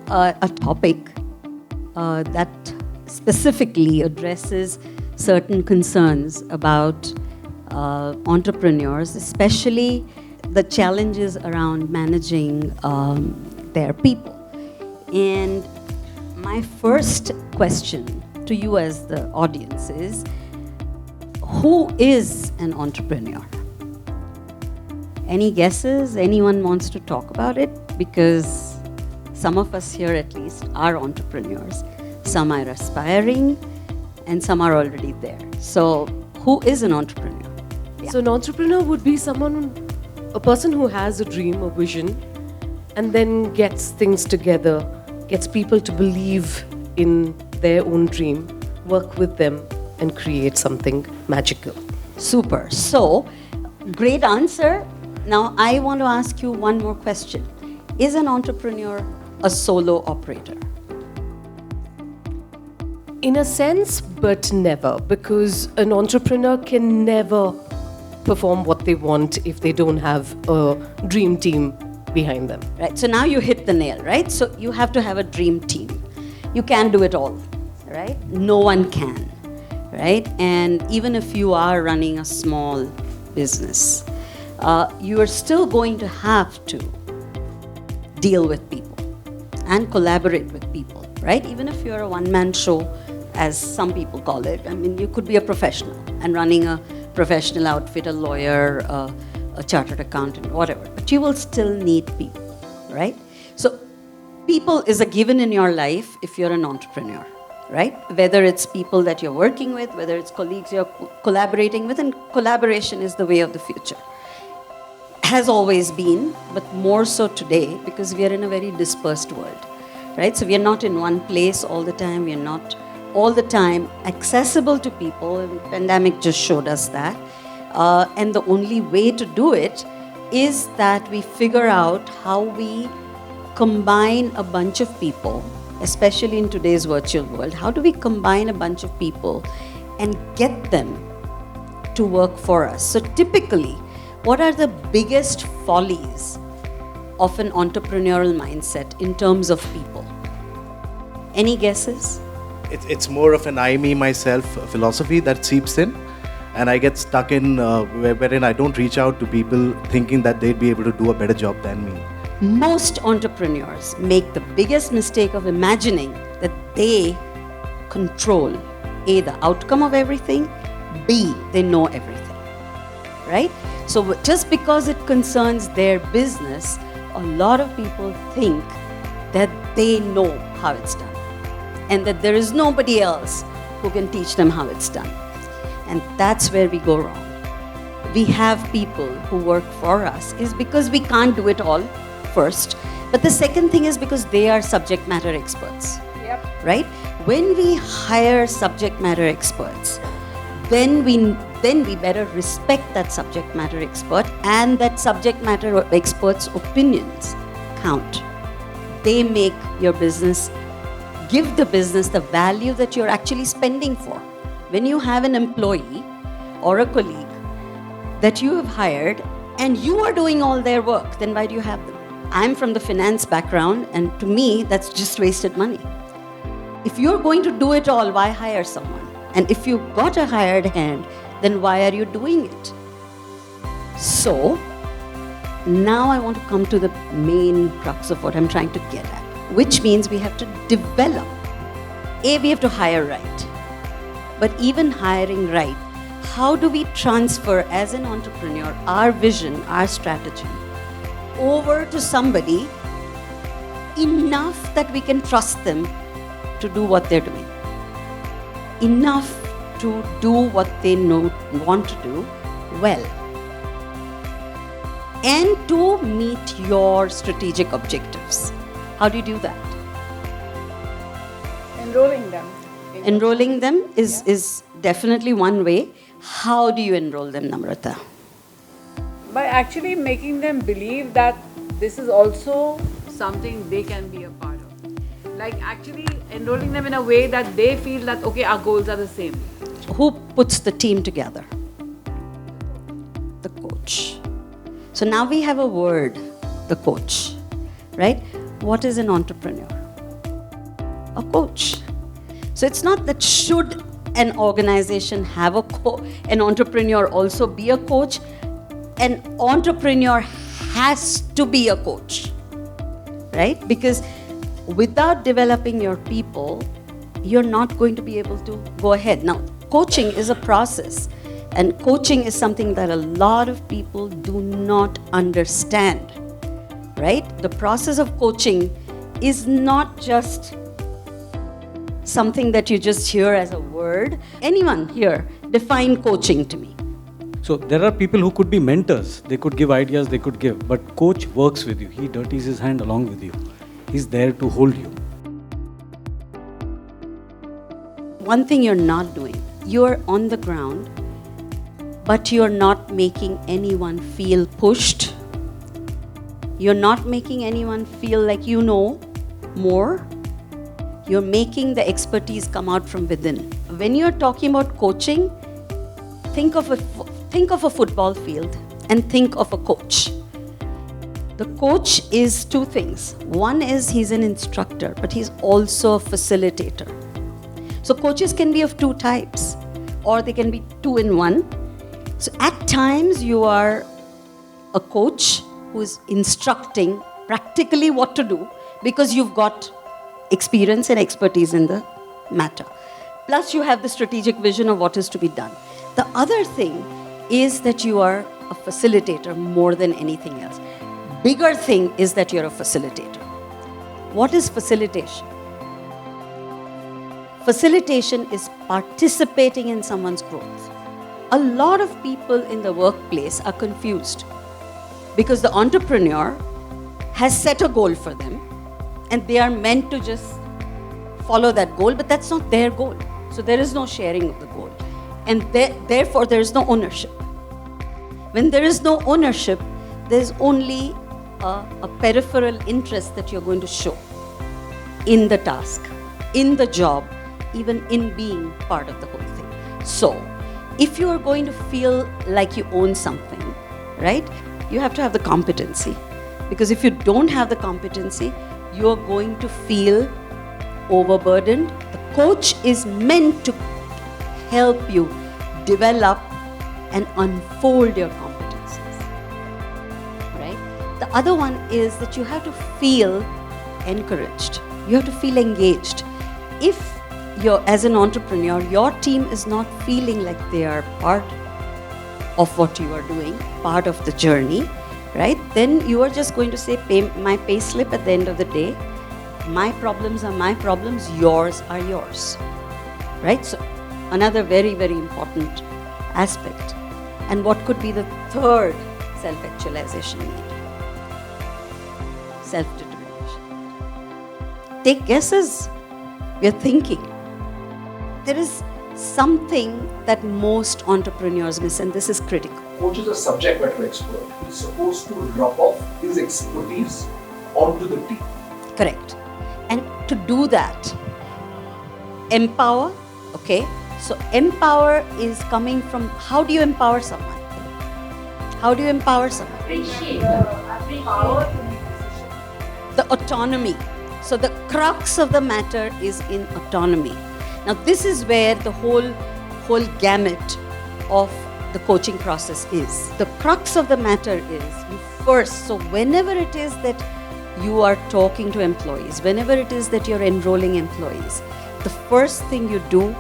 a topic that specifically addresses certain concerns about entrepreneurs, especially the challenges around managing their people. And my first question to you as the audience is, who is an entrepreneur? Any guesses? Anyone wants to talk about it? Because some of us here at least are entrepreneurs. Some are aspiring and some are already there. So who is an entrepreneur? Yeah. So an entrepreneur would be a person who has a dream, a vision, and then gets things together, gets people to believe in their own dream, work with them, and create something magical. Super. So, great answer. Now, I want to ask you one more question. Is an entrepreneur a solo operator? In a sense, but never, because an entrepreneur can never perform what they want if they don't have a dream team behind them. Right. So now you hit the nail, right? So you have to have a dream team. You can't do it all, right? No one can, right? And even if you are running a small business, you are still going to have to deal with people and collaborate with people, right? Even if you're a one-man show, as some people call it. I mean, you could be a professional and running a professional outfit, a lawyer, a chartered accountant, whatever. But you will still need people, right? So people is a given in your life if you're an entrepreneur, right? Whether it's people that you're working with, whether it's colleagues you're collaborating with, and collaboration is the way of the future. Has always been, but more so today because we are in a very dispersed world, right? So we are not in one place all the time. We are not all the time accessible to people. And the pandemic just showed us that. And the only way to do it is that we figure out how we combine a bunch of people, especially in today's virtual world. How do we combine a bunch of people and get them to work for us? So typically, what are the biggest follies of an entrepreneurial mindset in terms of people? Any guesses? It's more of an I, me, myself philosophy that seeps in, and I get stuck in wherein I don't reach out to people thinking that they'd be able to do a better job than me. Most entrepreneurs make the biggest mistake of imagining that they control A, the outcome of everything, B, they know everything, right? So just because it concerns their business, a lot of people think that they know how it's done and that there is nobody else who can teach them how it's done. And that's where we go wrong. We have people who work for us is because we can't do it all, first. But the second thing is because they are subject matter experts, right? When we hire subject matter experts, then we better respect that subject matter expert, and that subject matter expert's opinions count. They make your business, give the business the value that you're actually spending for. When you have an employee or a colleague that you have hired and you are doing all their work, then why do you have them? I'm from the finance background, and to me, that's just wasted money. If you're going to do it all, why hire someone? And if you've got a hired hand, then why are you doing it? So, now I want to come to the main crux of what I'm trying to get at, which means we have to develop. A, we have to hire right. But even hiring right, how do we transfer as an entrepreneur our vision, our strategy, over to somebody enough that we can trust them to do what they're doing? Enough to do what they want to do well, and to meet your strategic objectives. How do you do that? Enrolling them. Enrolling them is definitely one way. How do you enroll them, Namrata? By actually making them believe that this is also something they can be a part of. Like actually enrolling them in a way that they feel that, okay, our goals are the same. Who puts the team together? The coach. So now we have a word, the coach. right? What is an entrepreneur? A coach. So it's not that should an organization have an entrepreneur also be a coach. An entrepreneur has to be a coach, right? Because without developing your people, you're not going to be able to go ahead. Now, coaching is a process, and coaching is something that a lot of people do not understand, right? The process of coaching is not just something that you just hear as a word. Anyone here, define coaching to me. So there are people who could be mentors. They could give ideas, they could give. But coach works with you. He dirties his hand along with you. He's there to hold you. One thing you're not doing, you're on the ground, but you're not making anyone feel pushed. You're not making anyone feel like you know more. You're making the expertise come out from within. When you're talking about coaching, think of a football field and think of a coach. The coach is two things. One is he's an instructor, but he's also a facilitator. So coaches can be of two types, or they can be two in one. So at times you are a coach who is instructing practically what to do because you've got experience and expertise in the matter. Plus you have the strategic vision of what is to be done. The other thing is that you are a facilitator more than anything else. Bigger thing is that you're a facilitator. What is facilitation? Facilitation is participating in someone's growth. A lot of people in the workplace are confused because the entrepreneur has set a goal for them and they are meant to just follow that goal, but that's not their goal. So there is no sharing of the goal. And therefore there is no ownership. When there is no ownership, there's only a peripheral interest that you're going to show in the task, in the job, even in being part of the whole thing. So, if you are going to feel like you own something, right, you have to have the competency. Because if you don't have the competency, you're going to feel overburdened. The coach is meant to help you develop and unfold your competencies, right? The other one is that you have to feel encouraged. You have to feel engaged. If as an entrepreneur, your team is not feeling like they are part of what you are doing, part of the journey, right? Then you are just going to say, pay my pay slip at the end of the day. My problems are my problems, yours are yours, right? So another very, very important aspect. And what could be the third self-actualization need? Self-determination. Take guesses. We are thinking. There is something that most entrepreneurs miss, and this is critical. Coach is a subject matter expert. He's supposed to rub off his expertise onto the team. Correct. And to do that, empower, okay? So empower is coming from, how do you empower someone? How do you empower someone? The autonomy. So the crux of the matter is in autonomy. Now this is where the whole gamut of the coaching process is. The crux of the matter is you first, so whenever it is that you are talking to employees, whenever it is that you're enrolling employees, the first thing you do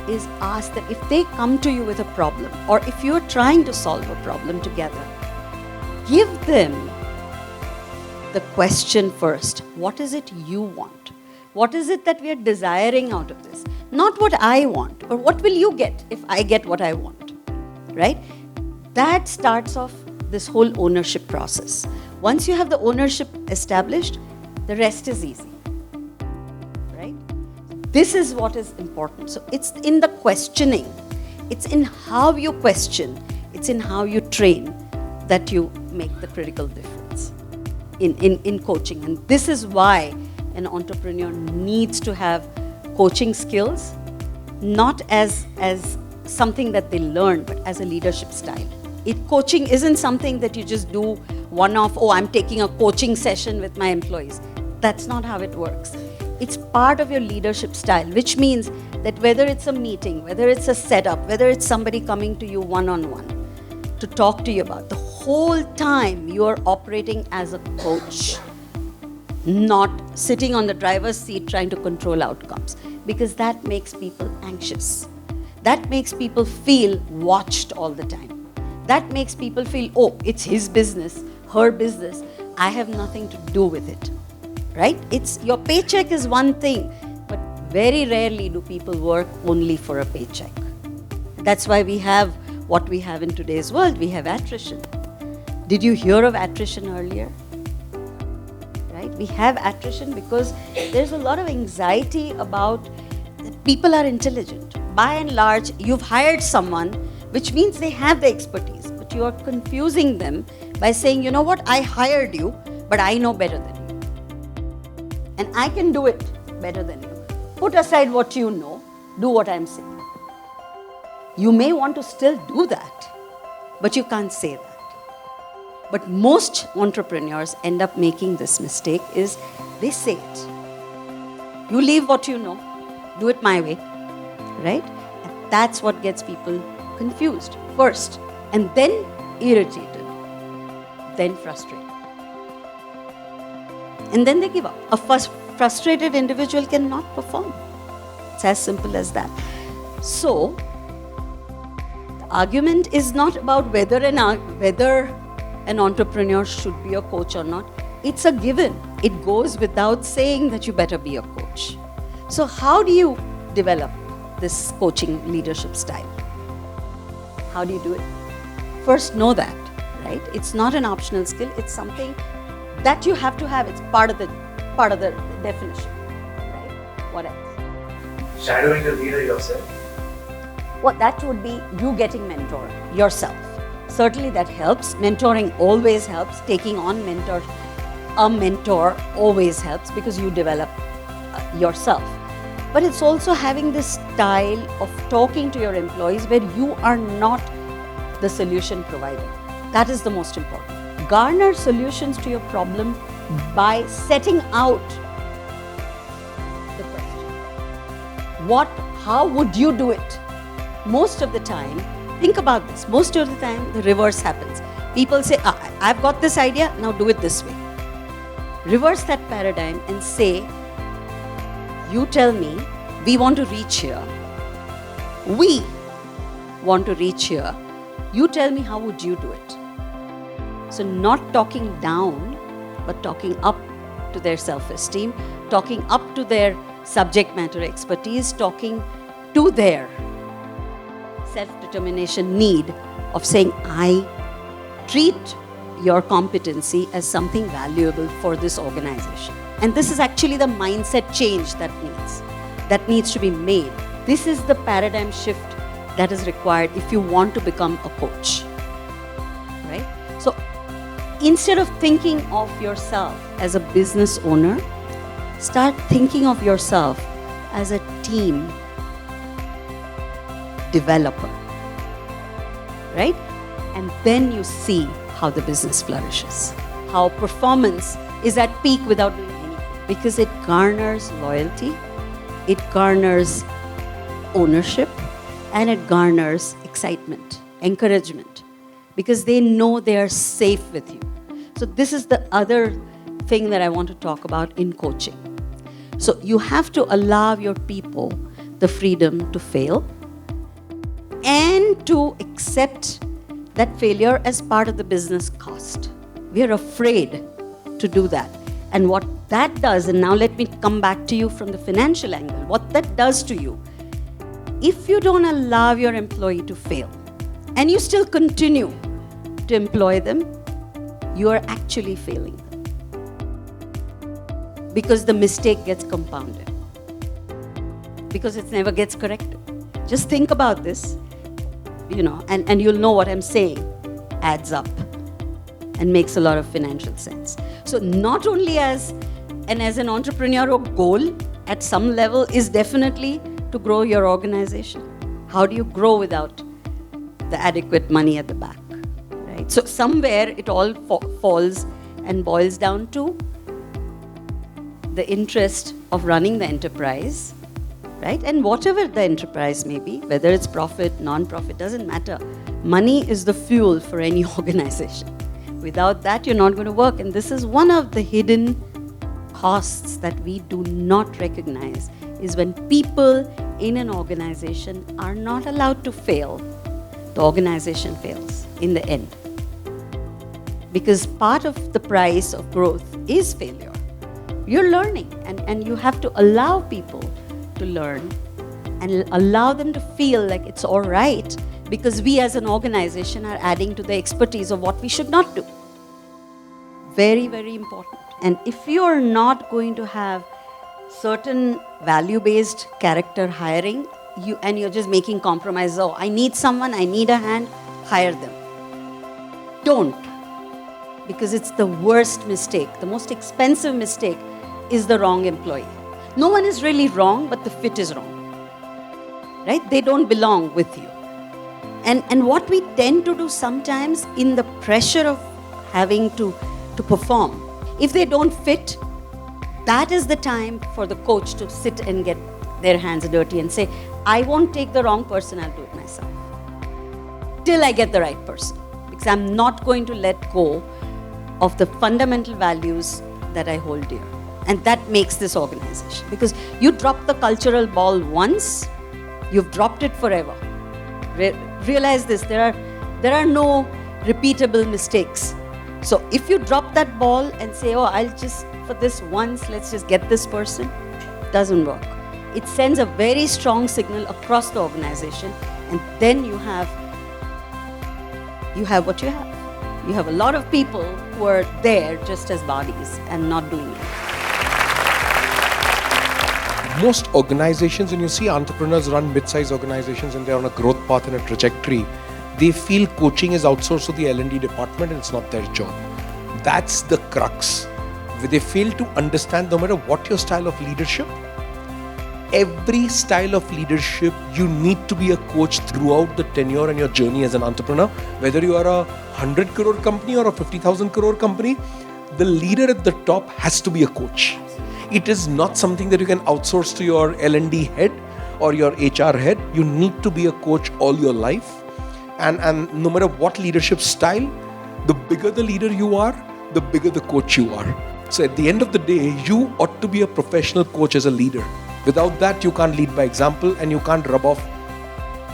is ask that if they come to you with a problem, or if you're trying to solve a problem together, give them the question first. What is it you want? What is it that we are desiring out of this? Not what I want, or what will you get if I get what I want, right? That starts off this whole ownership process. Once you have the ownership established, the rest is easy, right? This is what is important. So it's in the questioning. It's in how you question. It's in how you train that you make the critical difference in coaching. And this is why an entrepreneur needs to have coaching skills, not as something that they learn, but as a leadership style. Coaching isn't something that you just do one-off, oh, I'm taking a coaching session with my employees. That's not how it works. It's part of your leadership style, which means that whether it's a meeting, whether it's a setup, whether it's somebody coming to you one-on-one to talk to you about, the whole time you are operating as a coach, not sitting on the driver's seat trying to control outcomes, because that makes people anxious. That makes people feel watched all the time. That makes people feel, oh, it's his business, her business. I have nothing to do with it, right? It's your paycheck is one thing, but very rarely do people work only for a paycheck. That's why we have what we have in today's world. We have attrition. Did you hear of attrition earlier? Right? We have attrition because there's a lot of anxiety about that people are intelligent. By and large, you've hired someone, which means they have the expertise, but you are confusing them by saying, you know what, I hired you, but I know better than you. And I can do it better than you. Put aside what you know, do what I'm saying. You may want to still do that, but you can't say that. But most entrepreneurs end up making this mistake is they say it. You leave what you know, do it my way, right? And that's what gets people confused first, and then irritated, then frustrated. And then they give up. A frustrated individual cannot perform. It's as simple as that. So, the argument is not about whether an entrepreneur should be a coach or not. It's a given. It goes without saying that you better be a coach. So how do you develop this coaching leadership style? How do you do it? First, know that, right? It's not an optional skill. It's something that you have to have. It's part of the definition, right? What else? Shadowing a leader yourself. Well, that would be you getting mentored yourself. Certainly that helps. Mentoring always helps. Taking on a mentor always helps because you develop yourself. But it's also having this style of talking to your employees where you are not the solution provider. That is the most important. Garner solutions to your problem by setting out the question. How would you do it? Most of the time, think about this. Most of the time, the reverse happens. People say, I've got this idea, now do it this way. Reverse that paradigm and say, you tell me, we want to reach here. We want to reach here. You tell me, how would you do it? So not talking down, but talking up to their self-esteem, talking up to their subject matter expertise, talking to their self-determination need of saying, I treat your competency as something valuable for this organization. And this is actually the mindset change that needs to be made. This is the paradigm shift that is required if you want to become a coach, right? So instead of thinking of yourself as a business owner, start thinking of yourself as a team developer, right? And then you see how the business flourishes, how performance is at peak without doing anything, because it garners loyalty, it garners ownership, and it garners excitement, encouragement, because they know they are safe with you. So this is the other thing that I want to talk about in coaching. So you have to allow your people the freedom to fail and to accept that failure as part of the business cost. We are afraid to do that. And what that does, and now let me come back to you from the financial angle, what that does to you, if you don't allow your employee to fail and you still continue to employ them, you are actually failing them. Because the mistake gets compounded. Because it never gets corrected. Just think about this, and you'll know what I'm saying adds up and makes a lot of financial sense. So not only as an entrepreneurial goal at some level is definitely to grow your organization. How do you grow without the adequate money at the back, right? So somewhere it all falls and boils down to the interest of running the enterprise, right? And whatever the enterprise may be, whether it's profit, non-profit, doesn't matter. Money is the fuel for any organization. Without that, you're not going to work. And this is one of the hidden costs that we do not recognize, is when people in an organization are not allowed to fail, the organization fails in the end. Because part of the price of growth is failure. You're learning, and you have to allow people to learn and allow them to feel like it's all right, because we as an organization are adding to the expertise of what we should not do. Very, very important. And if you're not going to have certain value-based character hiring, you're just making compromises. Oh, I need someone, I need a hand, hire them. Don't. Because it's the worst mistake. The most expensive mistake is the wrong employee. No one is really wrong, but the fit is wrong. Right? They don't belong with you. And what we tend to do sometimes in the pressure of having to perform, if they don't fit, that is the time for the coach to sit and get their hands dirty and say, I won't take the wrong person, I'll do it myself. Till I get the right person. Because I'm not going to let go of the fundamental values that I hold dear. And that makes this organization. Because you drop the cultural ball once, you've dropped it forever. Realize this, there are no repeatable mistakes. So if you drop that ball and say, oh, I'll just, for this once, let's just get this person, doesn't work. It sends a very strong signal across the organization, and then you have what you have. You have a lot of people who are there just as bodies and not doing it. Most organizations, when you see entrepreneurs run mid-sized organizations and they're on a growth path and a trajectory, they feel coaching is outsourced to the L&D department and it's not their job. That's the crux. They fail to understand, no matter what your style of leadership, every style of leadership, you need to be a coach throughout the tenure and your journey as an entrepreneur. Whether you are a 100 crore company or a 50,000 crore company, the leader at the top has to be a coach. It is not something that you can outsource to your L&D head or your HR head. You need to be a coach all your life. And no matter what leadership style, the bigger the leader you are, the bigger the coach you are. So at the end of the day, you ought to be a professional coach as a leader. Without that, you can't lead by example and you can't rub off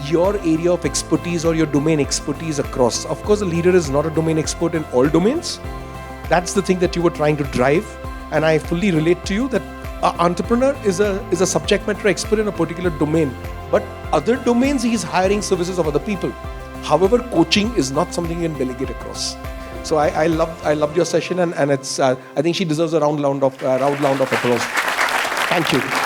your area of expertise or your domain expertise across. Of course, a leader is not a domain expert in all domains. That's the thing that you were trying to drive. And I fully relate to you that an entrepreneur is a subject matter expert in a particular domain. But other domains, he's hiring services of other people. However, coaching is not something you can delegate across. So I loved your session, and it's I think she deserves a round of applause. Thank you.